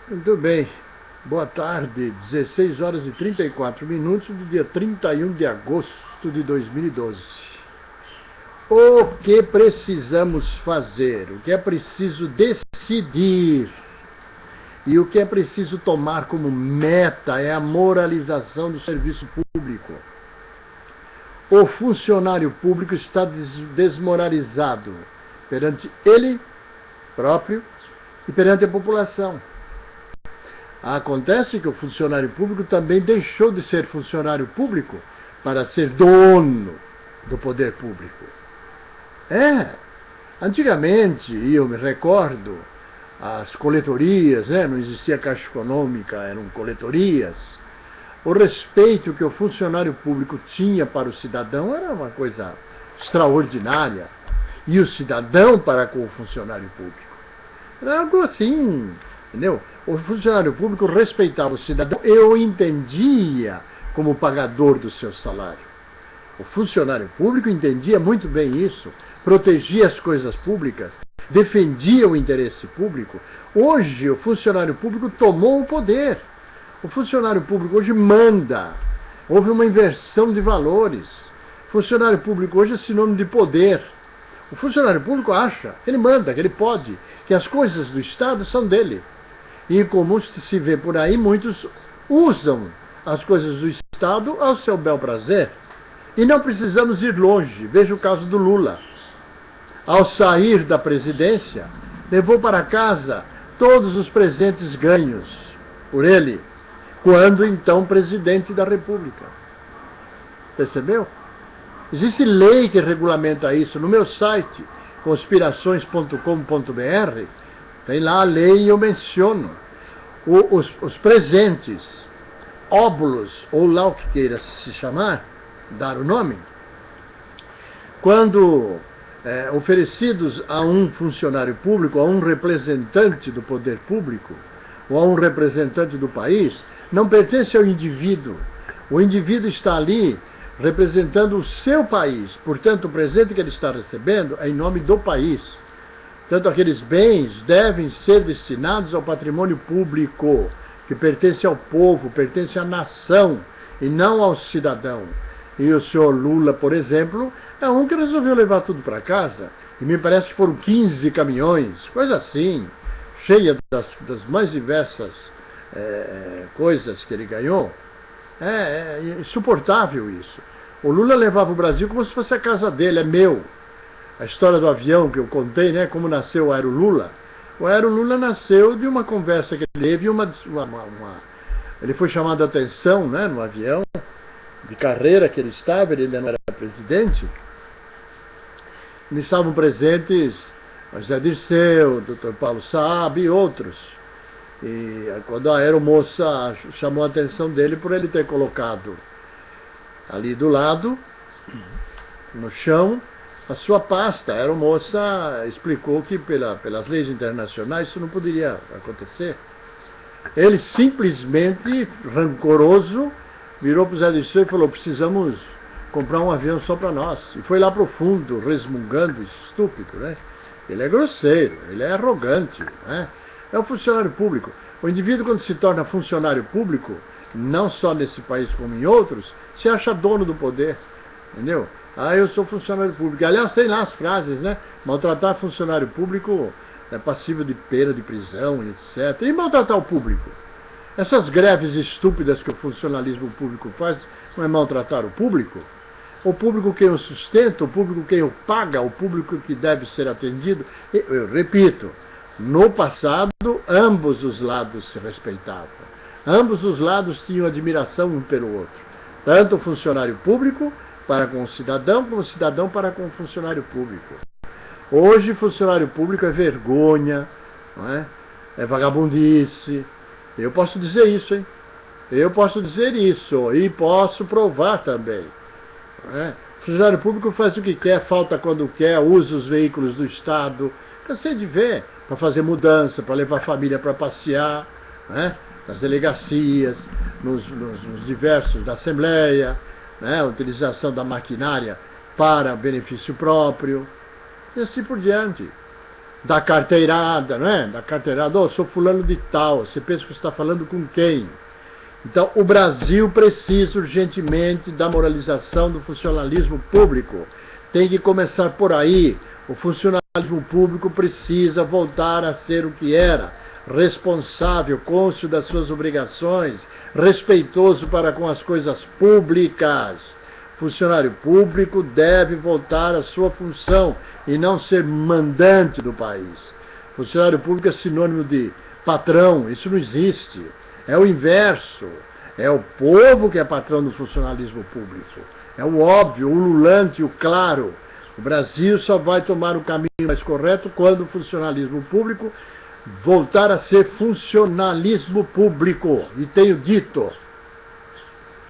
Muito bem. Boa tarde, 16 horas e 34 minutos do dia 31 de agosto de 2012. O que precisamos fazer? O que é preciso decidir? E o que é preciso tomar como meta é a moralização do serviço público. O funcionário público está desmoralizado perante ele próprio e perante a população. Acontece que o funcionário público também deixou de ser funcionário público para ser dono do poder público. Antigamente, e eu me recordo, as coletorias, não existia Caixa Econômica, eram coletorias. O respeito que o funcionário público tinha para o cidadão era uma coisa extraordinária. E o cidadão para com o funcionário público. Era algo assim, entendeu? O funcionário público respeitava o cidadão e o entendia como pagador do seu salário. O funcionário público entendia muito bem isso, protegia as coisas públicas, defendia o interesse público. Hoje, o funcionário público tomou o poder. O funcionário público hoje manda. Houve uma inversão de valores. O funcionário público hoje é sinônimo de poder. O funcionário público acha que ele manda, que ele pode, que as coisas do Estado são dele. E como se vê por aí, muitos usam as coisas do Estado ao seu bel prazer. E não precisamos ir longe. Veja o caso do Lula. Ao sair da presidência, levou para casa todos os presentes ganhos por ele, quando então presidente da República. Percebeu? Existe lei que regulamenta isso. No meu site, conspirações.com.br, tem lá a lei e eu menciono. Os presentes, óbulos, ou lá o que queira se chamar, dar o nome, quando oferecidos a um funcionário público, a um representante do poder público, ou a um representante do país, não pertence ao indivíduo. O indivíduo está ali representando o seu país. Portanto, o presente que ele está recebendo é em nome do país. Portanto, aqueles bens devem ser destinados ao patrimônio público, que pertence ao povo, pertence à nação, e não ao cidadão. E o senhor Lula, por exemplo, é um que resolveu levar tudo para casa. E me parece que foram 15 caminhões, coisa assim, cheia das mais diversas coisas que ele ganhou. É insuportável isso. O Lula levava o Brasil como se fosse a casa dele, é meu. A história do avião que eu contei, como nasceu o Aerolula. O Aerolula nasceu de uma conversa que ele teve, ele foi chamado a atenção, no avião de carreira que ele estava, ele ainda não era presidente. E estavam presentes José Dirceu, Dr. Paulo Saab e outros. E quando a aeromoça chamou a atenção dele por ele ter colocado ali do lado, no chão, a sua pasta, a aeromoça explicou que pelas leis internacionais isso não poderia acontecer. Ele simplesmente, rancoroso, virou para o Zé Dirceu e falou: precisamos comprar um avião só para nós. E foi lá para o fundo, resmungando, estúpido, Ele é grosseiro, ele é arrogante, É um funcionário público. O indivíduo, quando se torna funcionário público, não só nesse país como em outros, se acha dono do poder, entendeu? Eu sou funcionário público. Aliás, tem lá as frases, Maltratar funcionário público é passível de pena de prisão, etc. E maltratar o público? Essas greves estúpidas que o funcionalismo público faz, não é maltratar o público? O público quem o sustenta, o público quem o paga, o público que deve ser atendido. Eu repito, no passado, ambos os lados se respeitavam. Ambos os lados tinham admiração um pelo outro. Tanto o funcionário público para com o cidadão, como o cidadão para com o funcionário público. Hoje, funcionário público é vergonha, é vagabundice. Eu posso dizer isso, Eu posso dizer isso e posso provar também. O funcionário público faz o que quer, falta quando quer, usa os veículos do Estado. Cansei de ver, para fazer mudança, para levar a família para passear, nas delegacias, nos diversos da Assembleia, a utilização da maquinária para benefício próprio, e assim por diante. da carteirada, não é? Da carteirada, oh, sou fulano de tal, você pensa que você está falando com quem? Então, o Brasil precisa urgentemente da moralização do funcionalismo público. Tem que começar por aí. O funcionalismo público precisa voltar a ser o que era: responsável, cônscio das suas obrigações, respeitoso para com as coisas públicas. Funcionário público deve voltar à sua função e não ser mandante do país. Funcionário público é sinônimo de patrão, isso não existe. É o inverso. É o povo que é patrão do funcionalismo público. É o óbvio, o ululante, o claro. O Brasil só vai tomar o caminho mais correto quando o funcionalismo público voltar a ser funcionalismo público. E tenho dito,